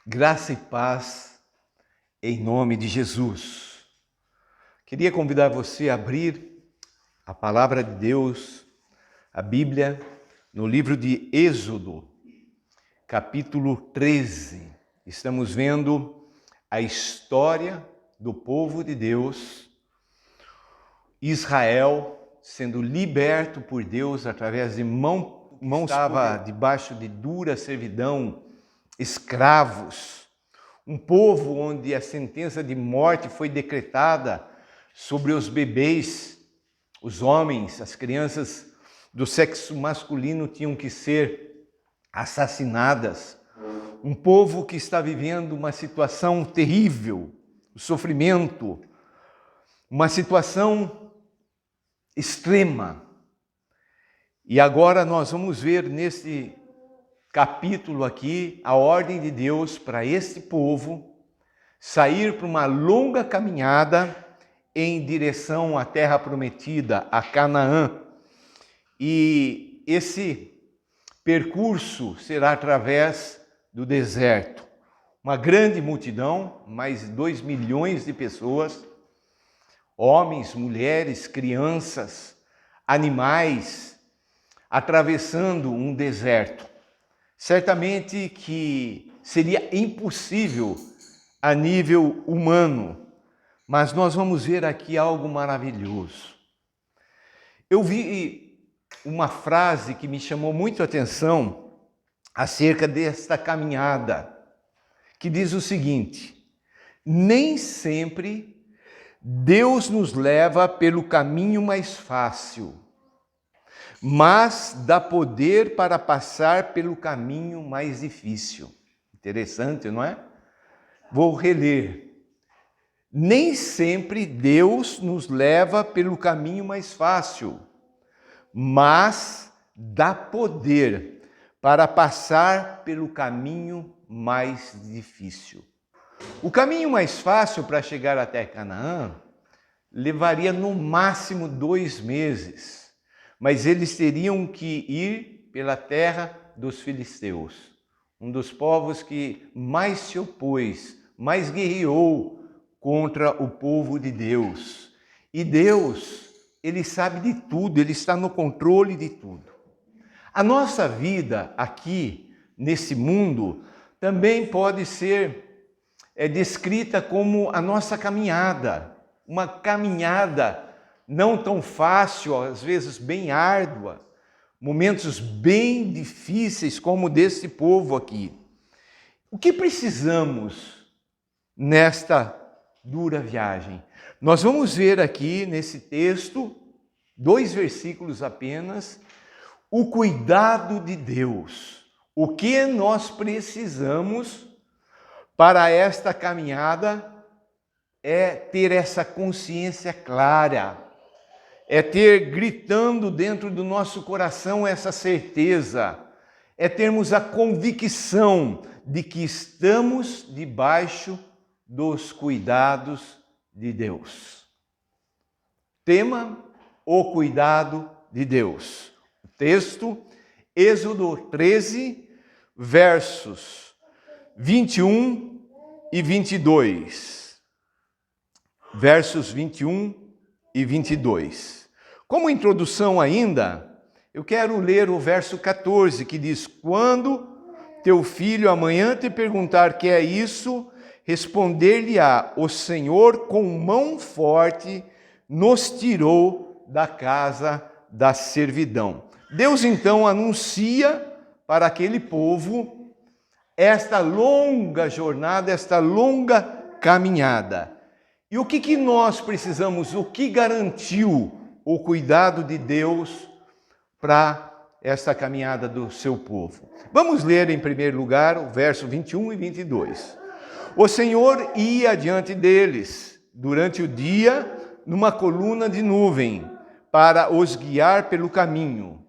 Graça e paz em nome de Jesus. Queria convidar você a abrir a palavra de Deus, a Bíblia, no livro de Êxodo, capítulo 13. Estamos vendo a história do povo de Deus, Israel sendo liberto por Deus através de mãos estava debaixo de dura servidão, escravos, um povo onde a sentença de morte foi decretada sobre os bebês, os homens, as crianças do sexo masculino tinham que ser assassinadas. Um povo que está vivendo uma situação terrível, o sofrimento, uma situação extrema. E agora nós vamos ver nesse capítulo aqui a ordem de Deus para este povo sair para uma longa caminhada em direção à terra prometida, a Canaã. E esse percurso será através do deserto. Uma grande multidão, mais de 2 milhões de pessoas, homens, mulheres, crianças, animais, atravessando um deserto. Certamente que seria impossível a nível humano, mas nós vamos ver aqui algo maravilhoso. Eu vi uma frase que me chamou muito a atenção acerca desta caminhada, que diz o seguinte: nem sempre Deus nos leva pelo caminho mais fácil, mas dá poder para passar pelo caminho mais difícil. Interessante, não é? Vou reler. Nem sempre Deus nos leva pelo caminho mais fácil, mas dá poder para passar pelo caminho mais difícil. O caminho mais fácil para chegar até Canaã levaria no máximo 2 meses. Mas eles teriam que ir pela terra dos filisteus, um dos povos que mais se opôs, mais guerreou contra o povo de Deus. E Deus, Ele sabe de tudo, Ele está no controle de tudo. A nossa vida aqui, nesse mundo, também pode ser descrita como a nossa caminhada, uma caminhada não tão fácil, às vezes bem árdua, momentos bem difíceis como desse povo aqui. O que precisamos nesta dura viagem? Nós vamos ver aqui nesse texto, 2 versículos apenas, o cuidado de Deus. O que nós precisamos para esta caminhada é ter essa consciência clara, é ter gritando dentro do nosso coração essa certeza, é termos a convicção de que estamos debaixo dos cuidados de Deus. Tema: o cuidado de Deus. O texto, Êxodo 13, versos 21 e 22. Versos 21 e 22. Como introdução ainda, eu quero ler o verso 14, que diz: quando teu filho amanhã te perguntar que é isso, responder-lhe-á: o Senhor com mão forte nos tirou da casa da servidão. Deus então anuncia para aquele povo esta longa jornada, esta longa caminhada. E o que nós precisamos, o que garantiu o cuidado de Deus para esta caminhada do seu povo? Vamos ler em primeiro lugar o verso 21 e 22. O Senhor ia adiante deles durante o dia numa coluna de nuvem para os guiar pelo caminho.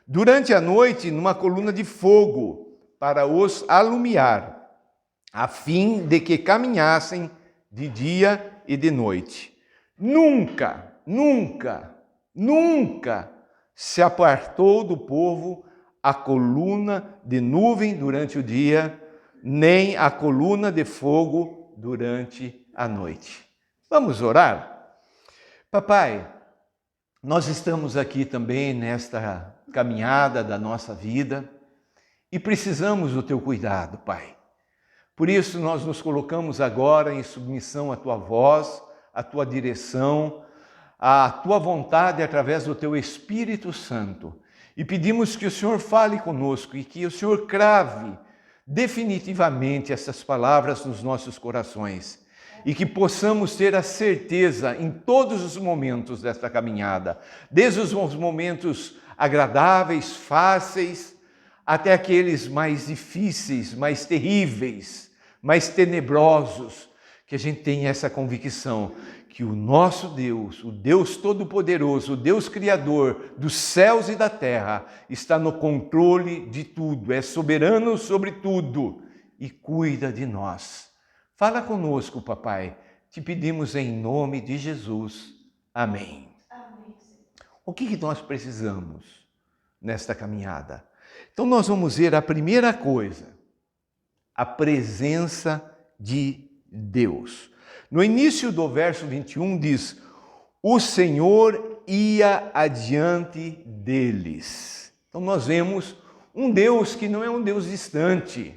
Durante a noite numa coluna de fogo para os alumiar, a fim de que caminhassem de dia e de noite. Nunca se apartou do povo a coluna de nuvem durante o dia, nem a coluna de fogo durante a noite. Vamos orar? Papai, nós estamos aqui também nesta caminhada da nossa vida e precisamos do teu cuidado, Pai. Por isso nós nos colocamos agora em submissão à tua voz, à tua direção, à tua vontade através do teu Espírito Santo. E pedimos que o Senhor fale conosco e que o Senhor crave definitivamente essas palavras nos nossos corações e que possamos ter a certeza em todos os momentos desta caminhada, desde os momentos agradáveis, fáceis, até aqueles mais difíceis, mais terríveis, mais tenebrosos, que a gente tenha essa convicção que o nosso Deus, o Deus Todo-Poderoso, o Deus Criador dos céus e da terra, está no controle de tudo, é soberano sobre tudo e cuida de nós. Fala conosco, papai, te pedimos em nome de Jesus. Amém. Amém. O que nós precisamos nesta caminhada? Então nós vamos ver a primeira coisa, a presença de Deus. No início do verso 21 diz: o Senhor ia adiante deles. Então nós vemos um Deus que não é um Deus distante,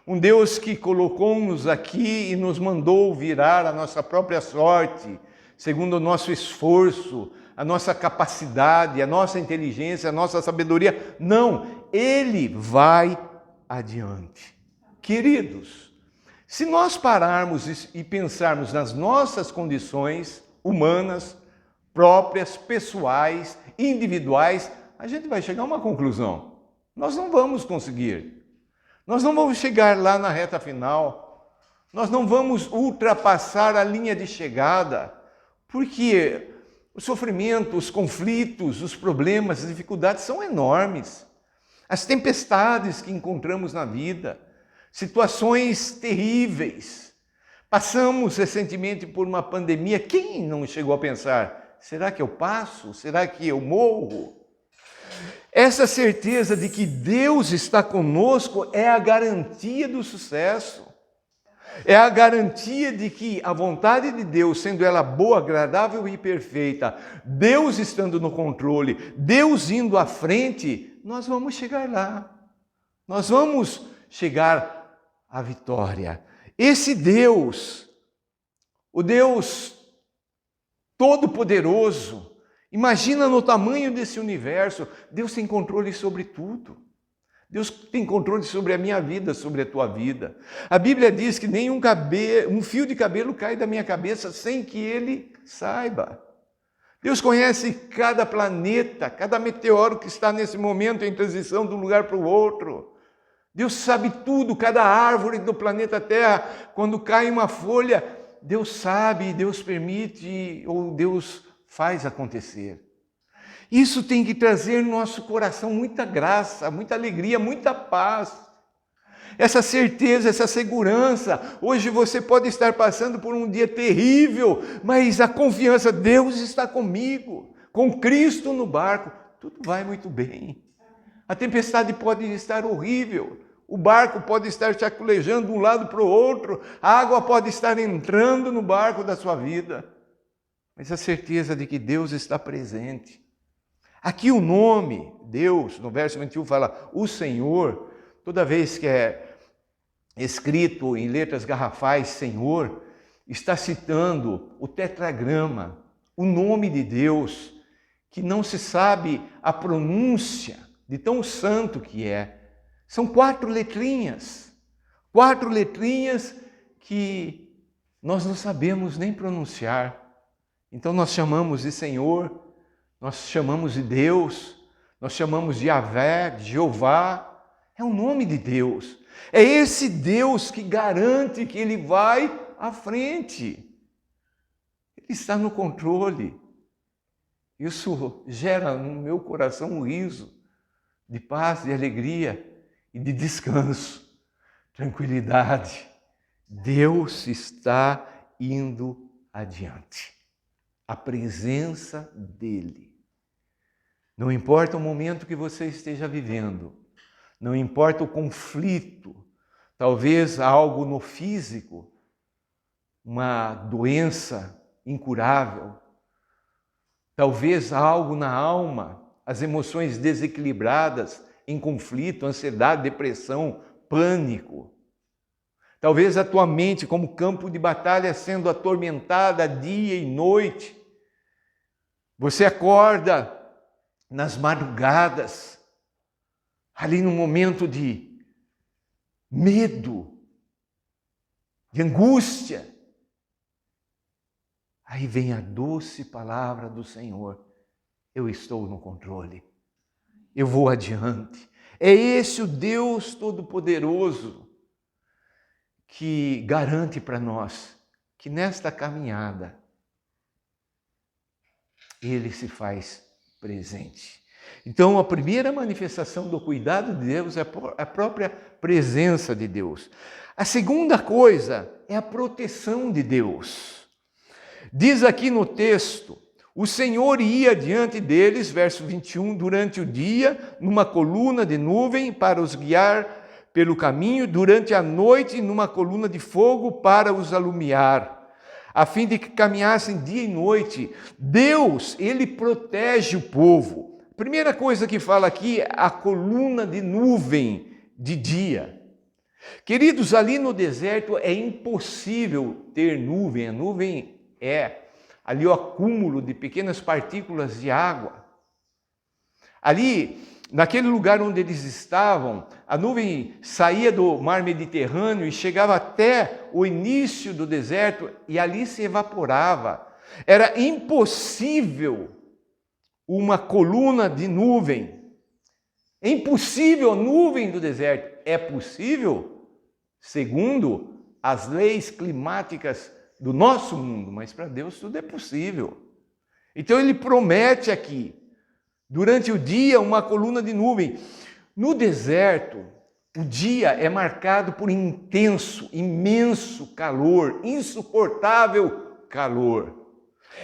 um Deus que colocou-nos aqui e nos mandou virar a nossa própria sorte, segundo o nosso esforço, a nossa capacidade, a nossa inteligência, a nossa sabedoria. Não, Ele vai adiante. Queridos, se nós pararmos e pensarmos nas nossas condições humanas, próprias, pessoais, individuais, a gente vai chegar a uma conclusão. Nós não vamos conseguir. Nós não vamos chegar lá na reta final. Nós não vamos ultrapassar a linha de chegada, porque o sofrimento, os conflitos, os problemas, as dificuldades são enormes. As tempestades que encontramos na vida, situações terríveis. Passamos recentemente por uma pandemia. Quem não chegou a pensar, será que eu passo? Será que eu morro? Essa certeza de que Deus está conosco é a garantia do sucesso. É a garantia de que a vontade de Deus, sendo ela boa, agradável e perfeita, Deus estando no controle, Deus indo à frente, nós vamos chegar lá. Nós vamos chegar à vitória. Esse Deus, o Deus Todo-Poderoso, imagina no tamanho desse universo, Deus tem controle sobre tudo. Deus tem controle sobre a minha vida, sobre a tua vida. A Bíblia diz que nem um fio de cabelo cai da minha cabeça sem que Ele saiba. Deus conhece cada planeta, cada meteoro que está nesse momento em transição de um lugar para o outro. Deus sabe tudo, cada árvore do planeta Terra, quando cai uma folha, Deus sabe, Deus permite ou Deus faz acontecer. Isso tem que trazer no nosso coração muita graça, muita alegria, muita paz. Essa certeza, essa segurança. Hoje você pode estar passando por um dia terrível, mas a confiança, Deus está comigo, com Cristo no barco, tudo vai muito bem. A tempestade pode estar horrível, o barco pode estar chacoalhando de um lado para o outro, a água pode estar entrando no barco da sua vida, mas a certeza de que Deus está presente. Aqui o nome, Deus, no verso 21 fala, o Senhor, toda vez que é escrito em letras garrafais, Senhor, está citando o tetragrama, o nome de Deus, que não se sabe a pronúncia de tão santo que é. São 4 letrinhas que nós não sabemos nem pronunciar. Então nós chamamos de Senhor, nós chamamos de Deus, nós chamamos de Yahvé, de Jeová. É o nome de Deus. É esse Deus que garante que Ele vai à frente. Ele está no controle. Isso gera no meu coração um riso de paz, de alegria e de descanso, tranquilidade. Deus está indo adiante. A presença dEle. Não importa o momento que você esteja vivendo, não importa o conflito, talvez algo no físico, uma doença incurável, talvez algo na alma, as emoções desequilibradas, em conflito, ansiedade, depressão, pânico. Talvez a tua mente como campo de batalha sendo atormentada dia e noite. Você acorda nas madrugadas, ali num momento de medo, de angústia. Aí vem a doce palavra do Senhor: eu estou no controle, eu vou adiante. É esse o Deus Todo-Poderoso que garante para nós que nesta caminhada Ele se faz presente. Então, a primeira manifestação do cuidado de Deus é a própria presença de Deus. A segunda coisa é a proteção de Deus. Diz aqui no texto: o Senhor ia diante deles, verso 21, durante o dia, numa coluna de nuvem para os guiar pelo caminho, durante a noite, numa coluna de fogo para os alumiar, a fim de que caminhassem dia e noite. Deus, Ele protege o povo. Primeira coisa que fala aqui é a coluna de nuvem de dia. Queridos, ali no deserto é impossível ter nuvem. A nuvem é ali o acúmulo de pequenas partículas de água. Ali, naquele lugar onde eles estavam, a nuvem saía do mar Mediterrâneo e chegava até o início do deserto e ali se evaporava. Era impossível uma coluna de nuvem. É impossível a nuvem do deserto. É possível, segundo as leis climáticas do nosso mundo, mas para Deus tudo é possível. Então Ele promete aqui, durante o dia, uma coluna de nuvem. No deserto, o dia é marcado por intenso, imenso calor, insuportável calor.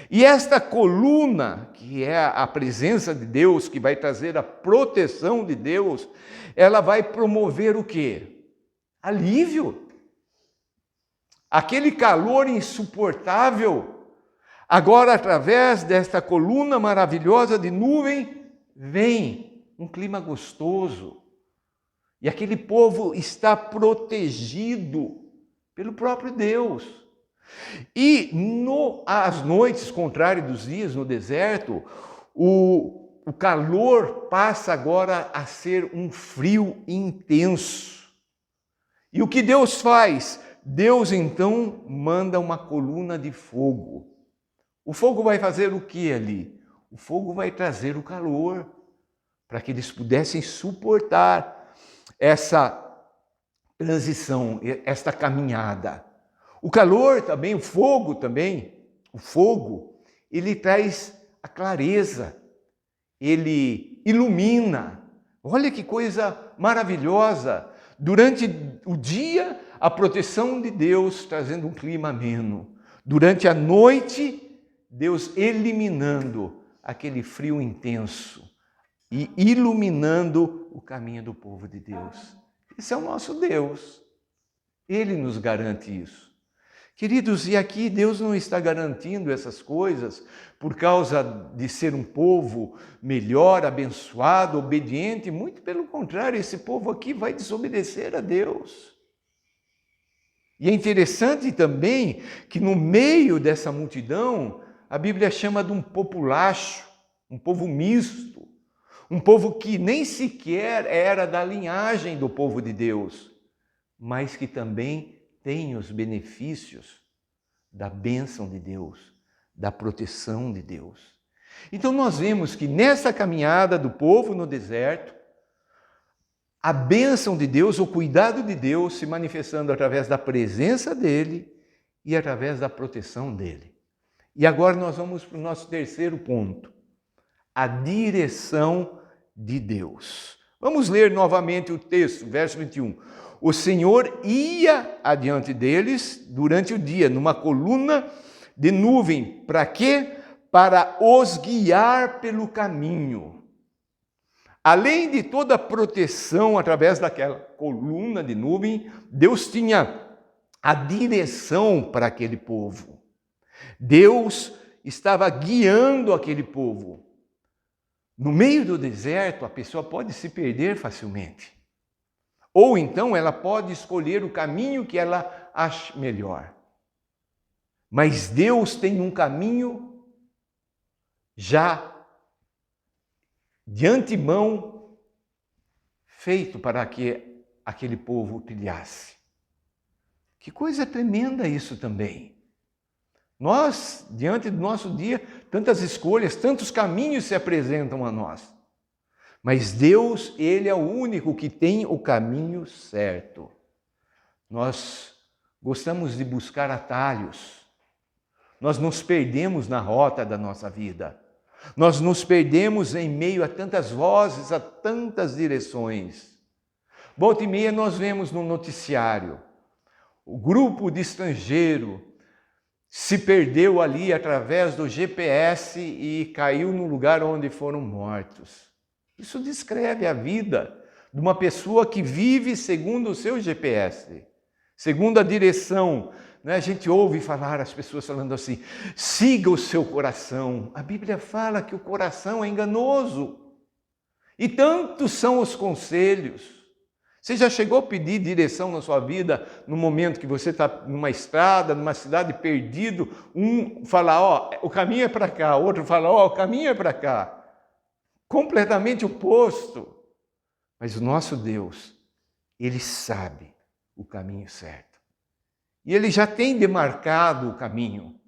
E esta coluna, que é a presença de Deus, que vai trazer a proteção de Deus, ela vai promover o quê? Alívio. Aquele calor insuportável, agora através desta coluna maravilhosa de nuvem, vem um clima gostoso. E aquele povo está protegido pelo próprio Deus. E às noites, contrário dos dias no deserto, o calor passa agora a ser um frio intenso. E o que Deus faz? Deus então manda uma coluna de fogo. O fogo vai fazer o que ali? O fogo vai trazer o calor, para que eles pudessem suportar essa transição, esta caminhada. O calor também, o fogo, ele traz a clareza, ele ilumina. Olha que coisa maravilhosa! Durante o dia, a proteção de Deus trazendo um clima ameno. Durante a noite, Deus eliminando aquele frio intenso e iluminando o caminho do povo de Deus. Esse é o nosso Deus. Ele nos garante isso. Queridos, e aqui Deus não está garantindo essas coisas por causa de ser um povo melhor, abençoado, obediente. Muito pelo contrário, esse povo aqui vai desobedecer a Deus. E é interessante também que no meio dessa multidão, a Bíblia chama de um populacho, um povo misto, um povo que nem sequer era da linhagem do povo de Deus, mas que também tem os benefícios da bênção de Deus, da proteção de Deus. Então nós vemos que nessa caminhada do povo no deserto, a bênção de Deus, o cuidado de Deus se manifestando através da presença dele e através da proteção dele. E agora nós vamos para o nosso terceiro ponto, a direção de Deus. Vamos ler novamente o texto, verso 21. O Senhor ia adiante deles durante o dia, numa coluna de nuvem. Para quê? Para os guiar pelo caminho. Além de toda a proteção através daquela coluna de nuvem, Deus tinha a direção para aquele povo. Deus estava guiando aquele povo. No meio do deserto, a pessoa pode se perder facilmente. Ou então ela pode escolher o caminho que ela acha melhor. Mas Deus tem um caminho já de antemão feito para que aquele povo trilhasse. Que coisa tremenda isso também. Nós, diante do nosso dia, tantas escolhas, tantos caminhos se apresentam a nós. Mas Deus, Ele é o único que tem o caminho certo. Nós gostamos de buscar atalhos. Nós nos perdemos na rota da nossa vida. Nós nos perdemos em meio a tantas vozes, a tantas direções. Volta e meia nós vemos no noticiário, o grupo de estrangeiro se perdeu ali através do GPS e caiu no lugar onde foram mortos. Isso descreve a vida de uma pessoa que vive segundo o seu GPS, segundo a direção. A gente ouve falar, as pessoas falando assim, siga o seu coração. A Bíblia fala que o coração é enganoso. E tantos são os conselhos. Você já chegou a pedir direção na sua vida no momento que você está numa estrada, numa cidade perdido? Um fala, o caminho é para cá. Outro fala, o caminho é para cá. Completamente oposto. Mas o nosso Deus, Ele sabe o caminho certo. E Ele já tem demarcado o caminho.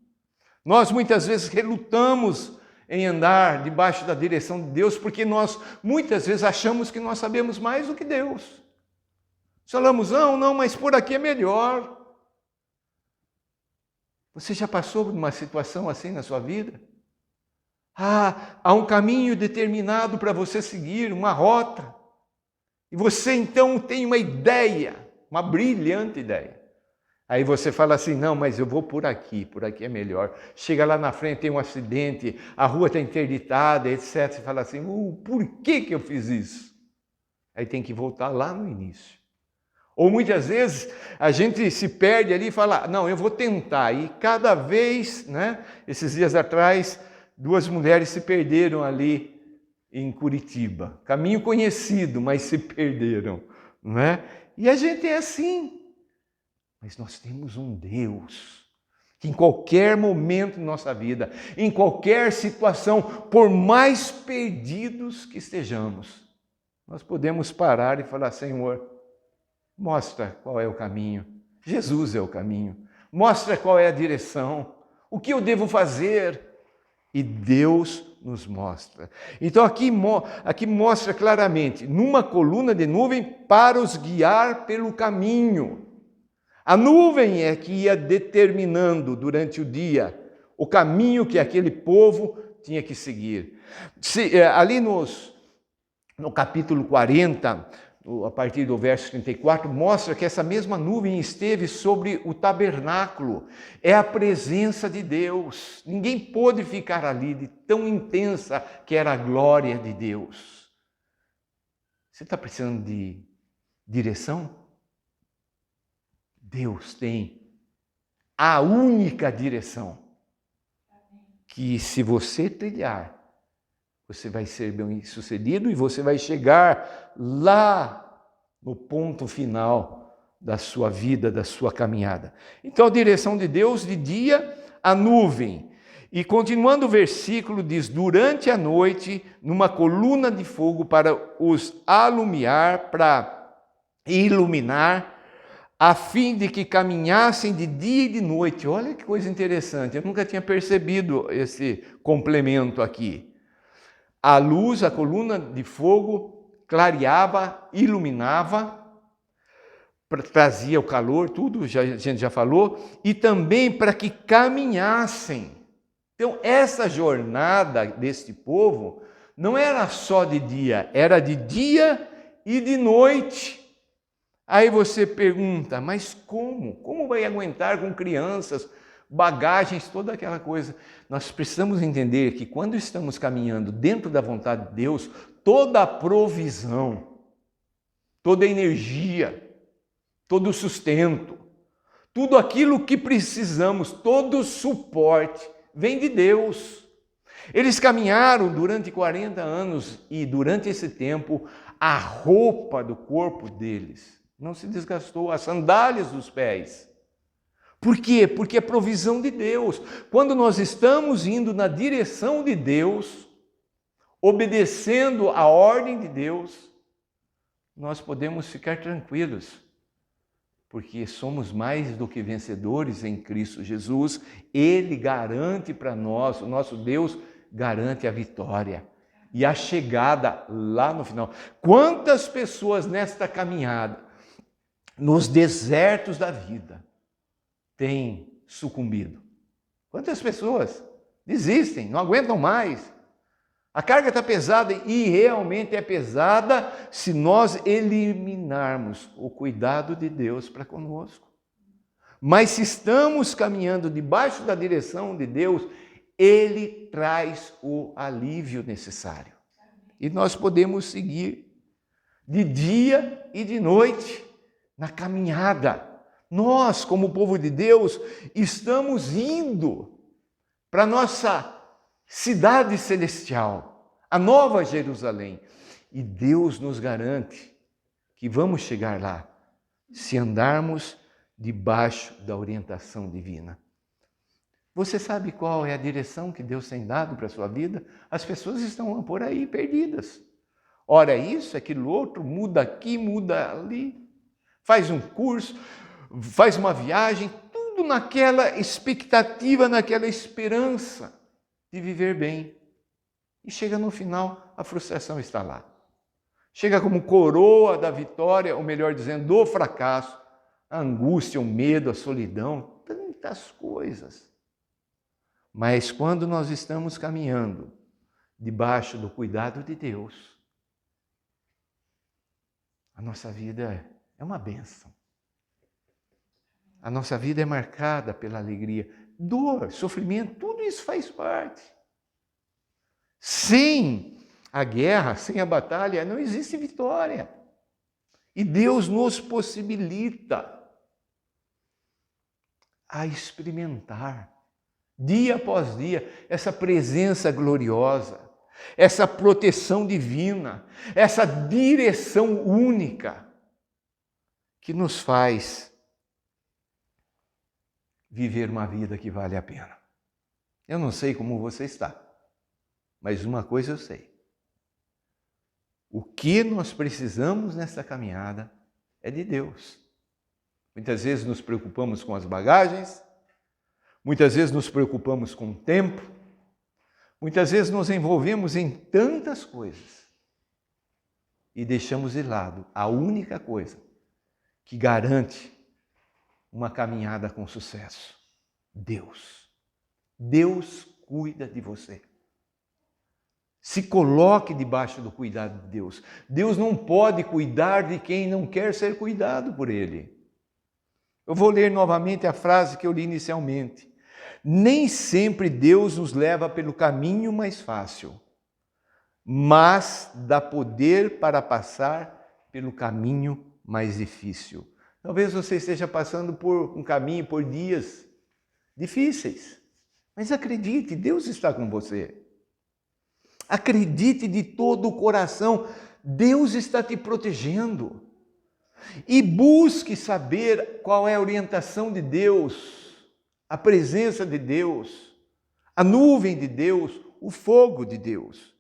Nós muitas vezes relutamos em andar debaixo da direção de Deus, porque nós muitas vezes achamos que nós sabemos mais do que Deus. Falamos, não, mas por aqui é melhor. Você já passou por uma situação assim na sua vida? Há um caminho determinado para você seguir, uma rota. E você então tem uma ideia, uma brilhante ideia. Aí você fala assim, não, mas eu vou por aqui é melhor. Chega lá na frente, tem um acidente, a rua está interditada, etc. Você fala assim, por que eu fiz isso? Aí tem que voltar lá no início. Ou muitas vezes a gente se perde ali e fala, não, eu vou tentar. E cada vez, esses dias atrás, 2 mulheres se perderam ali em Curitiba. Caminho conhecido, mas se perderam. E a gente é assim. Mas nós temos um Deus que em qualquer momento de nossa vida, em qualquer situação, por mais perdidos que estejamos, nós podemos parar e falar, Senhor, mostra qual é o caminho. Jesus é o caminho. Mostra qual é a direção. O que eu devo fazer? E Deus nos mostra. Então aqui mostra claramente, numa coluna de nuvem para os guiar pelo caminho. A nuvem é que ia determinando durante o dia o caminho que aquele povo tinha que seguir. Ali no capítulo 40, a partir do verso 34, mostra que essa mesma nuvem esteve sobre o tabernáculo. É a presença de Deus. Ninguém pôde ficar ali de tão intensa que era a glória de Deus. Você está precisando de direção? Deus tem a única direção que, se você trilhar, você vai ser bem-sucedido e você vai chegar lá no ponto final da sua vida, da sua caminhada. Então, a direção de Deus, de dia, a nuvem. E continuando o versículo, diz, durante a noite, numa coluna de fogo para os alumiar, para iluminar, a fim de que caminhassem de dia e de noite. Olha que coisa interessante, eu nunca tinha percebido esse complemento aqui. A luz, a coluna de fogo, clareava, iluminava, trazia o calor, tudo a gente já falou, e também para que caminhassem. Então, essa jornada deste povo não era só de dia, era de dia e de noite. Aí você pergunta, mas como? Como vai aguentar com crianças, bagagens, toda aquela coisa? Nós precisamos entender que quando estamos caminhando dentro da vontade de Deus, toda a provisão, toda a energia, todo o sustento, tudo aquilo que precisamos, todo o suporte vem de Deus. Eles caminharam durante 40 anos e durante esse tempo a roupa do corpo deles não se desgastou, as sandálias dos pés. Por quê? Porque é provisão de Deus. Quando nós estamos indo na direção de Deus, obedecendo a ordem de Deus, nós podemos ficar tranquilos, porque somos mais do que vencedores em Cristo Jesus. Ele garante para nós, o nosso Deus garante a vitória e a chegada lá no final. Quantas pessoas nesta caminhada, nos desertos da vida, têm sucumbido? Quantas pessoas desistem, não aguentam mais? A carga está pesada e realmente é pesada se nós eliminarmos o cuidado de Deus para conosco. Mas se estamos caminhando debaixo da direção de Deus, Ele traz o alívio necessário. E nós podemos seguir de dia e de noite na caminhada. Nós, como povo de Deus, estamos indo para a nossa cidade celestial, a Nova Jerusalém. E Deus nos garante que vamos chegar lá se andarmos debaixo da orientação divina. Você sabe qual é a direção que Deus tem dado para a sua vida? As pessoas estão por aí perdidas. Ora isso, aquilo outro, muda aqui, muda ali. Faz um curso, faz uma viagem, tudo naquela expectativa, naquela esperança de viver bem. E chega no final, a frustração está lá. Chega como coroa da vitória, ou melhor dizendo, do fracasso, a angústia, o medo, a solidão, tantas coisas. Mas quando nós estamos caminhando debaixo do cuidado de Deus, a nossa vida é uma bênção. A nossa vida é marcada pela alegria. Dor, sofrimento, tudo isso faz parte. Sem a guerra, sem a batalha, não existe vitória. E Deus nos possibilita a experimentar, dia após dia, essa presença gloriosa, essa proteção divina, essa direção única que nos faz viver uma vida que vale a pena. Eu não sei como você está, mas uma coisa eu sei. O que nós precisamos nessa caminhada é de Deus. Muitas vezes nos preocupamos com as bagagens, muitas vezes nos preocupamos com o tempo, muitas vezes nos envolvemos em tantas coisas e deixamos de lado a única coisa que garante uma caminhada com sucesso: Deus. Deus cuida de você. Se coloque debaixo do cuidado de Deus. Deus não pode cuidar de quem não quer ser cuidado por Ele. Eu vou ler novamente a frase que eu li inicialmente. Nem sempre Deus nos leva pelo caminho mais fácil, mas dá poder para passar pelo caminho mais difícil. Talvez você esteja passando por um caminho, por dias difíceis, mas acredite, Deus está com você. Acredite de todo o coração, Deus está te protegendo. E busque saber qual é a orientação de Deus, a presença de Deus, a nuvem de Deus, o fogo de Deus.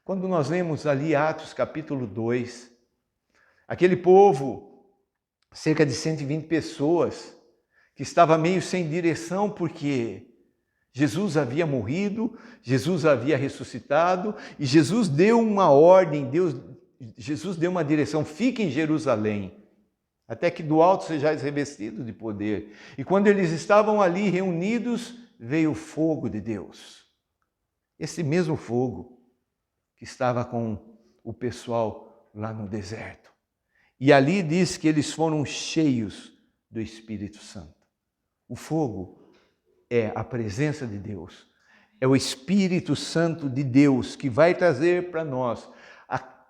Quando nós lemos ali Atos capítulo 2, aquele povo, cerca de 120 pessoas, que estava meio sem direção porque Jesus havia morrido, Jesus havia ressuscitado e Jesus deu uma ordem, Jesus deu uma direção: fique em Jerusalém, até que do alto sejais revestidos de poder. E quando eles estavam ali reunidos, veio o fogo de Deus. Esse mesmo fogo que estava com o pessoal lá no deserto. E ali diz que eles foram cheios do Espírito Santo. O fogo é a presença de Deus, é o Espírito Santo de Deus que vai trazer para nós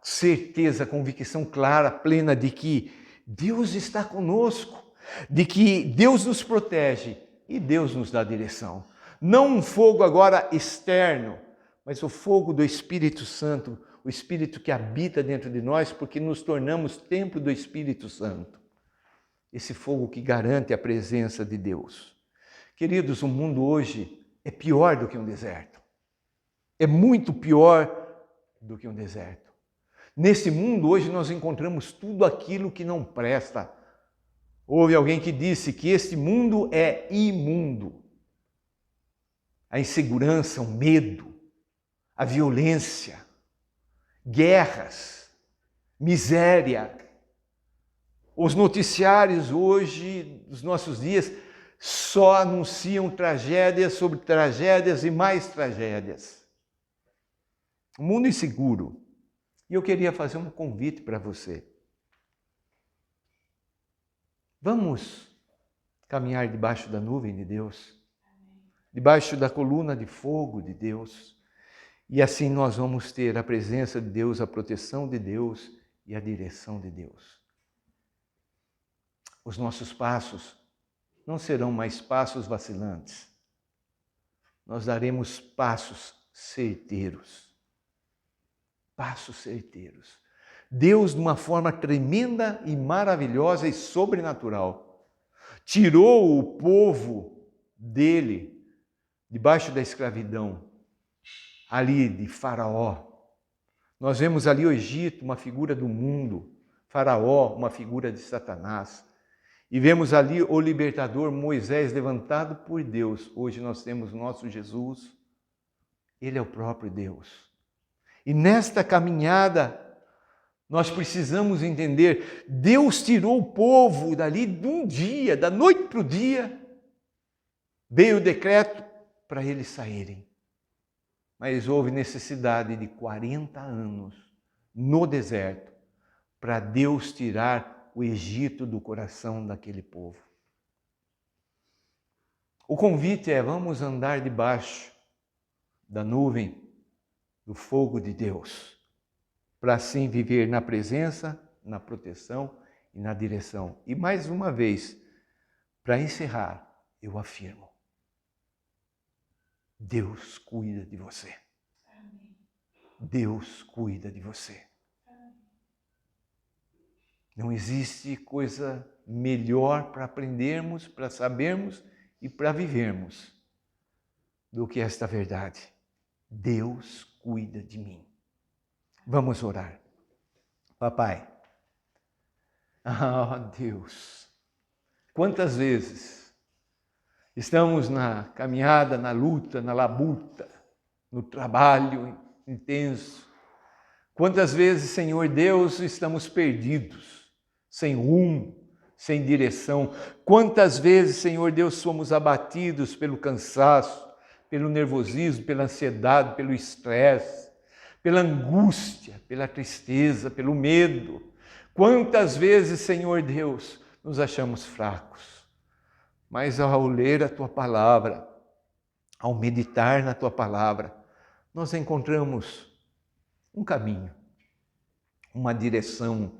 certeza, a convicção clara, plena de que Deus está conosco, de que Deus nos protege e Deus nos dá direção. Não um fogo agora externo, mas o fogo do Espírito Santo, o Espírito que habita dentro de nós, porque nos tornamos templo do Espírito Santo. Esse fogo que garante a presença de Deus. Queridos, o mundo hoje é pior do que um deserto. É muito pior do que um deserto. Nesse mundo hoje nós encontramos tudo aquilo que não presta. Houve alguém que disse que este mundo é imundo. A insegurança, o medo, a violência, guerras, miséria. Os noticiários hoje, dos nossos dias, só anunciam tragédias sobre tragédias e mais tragédias. Um mundo inseguro. E eu queria fazer um convite para você. Vamos caminhar debaixo da nuvem de Deus, debaixo da coluna de fogo de Deus, e assim nós vamos ter a presença de Deus, a proteção de Deus e a direção de Deus. Os nossos passos não serão mais passos vacilantes. Nós daremos passos certeiros. Passos certeiros. Deus, de uma forma tremenda e maravilhosa e sobrenatural, tirou o povo dele, debaixo da escravidão, ali de Faraó. Nós vemos ali o Egito, uma figura do mundo, Faraó, uma figura de Satanás. E vemos ali o libertador Moisés levantado por Deus. Hoje nós temos o nosso Jesus. Ele é o próprio Deus. E nesta caminhada, nós precisamos entender, Deus tirou o povo dali de um dia, da noite para o dia, veio o decreto para eles saírem. Mas houve necessidade de 40 anos no deserto para Deus tirar o Egito do coração daquele povo. O convite é: vamos andar debaixo da nuvem, do fogo de Deus, para assim viver na presença, na proteção e na direção. E mais uma vez, para encerrar, eu afirmo: Deus cuida de você. Deus cuida de você. Não existe coisa melhor para aprendermos, para sabermos e para vivermos do que esta verdade. Deus cuida de mim. Vamos orar. Papai, Deus, quantas vezes estamos na caminhada, na luta, na labuta, no trabalho intenso. Quantas vezes, Senhor Deus, estamos perdidos, sem rumo, sem direção. Quantas vezes, Senhor Deus, somos abatidos pelo cansaço, pelo nervosismo, pela ansiedade, pelo estresse, pela angústia, pela tristeza, pelo medo. Quantas vezes, Senhor Deus, nos achamos fracos. Mas ao ler a Tua Palavra, ao meditar na Tua Palavra, nós encontramos um caminho, uma direção,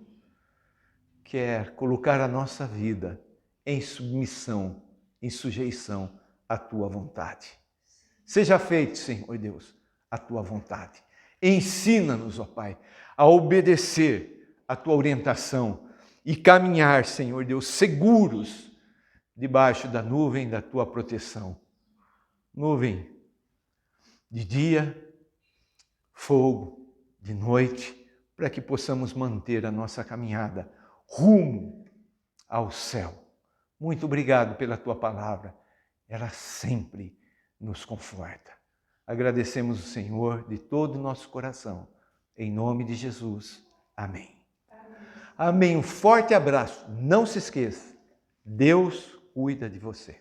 que é colocar a nossa vida em submissão, em sujeição à Tua vontade. Seja feito, Senhor Deus, a Tua vontade. Ensina-nos, ó Pai, a obedecer a Tua orientação e caminhar, Senhor Deus, seguros debaixo da nuvem da Tua proteção. Nuvem de dia, fogo de noite, para que possamos manter a nossa caminhada rumo ao céu. Muito obrigado pela Tua palavra. Ela sempre nos conforta. Agradecemos o Senhor de todo o nosso coração. Em nome de Jesus. Amém. Amém. Um forte abraço. Não se esqueça. Deus cuida de você.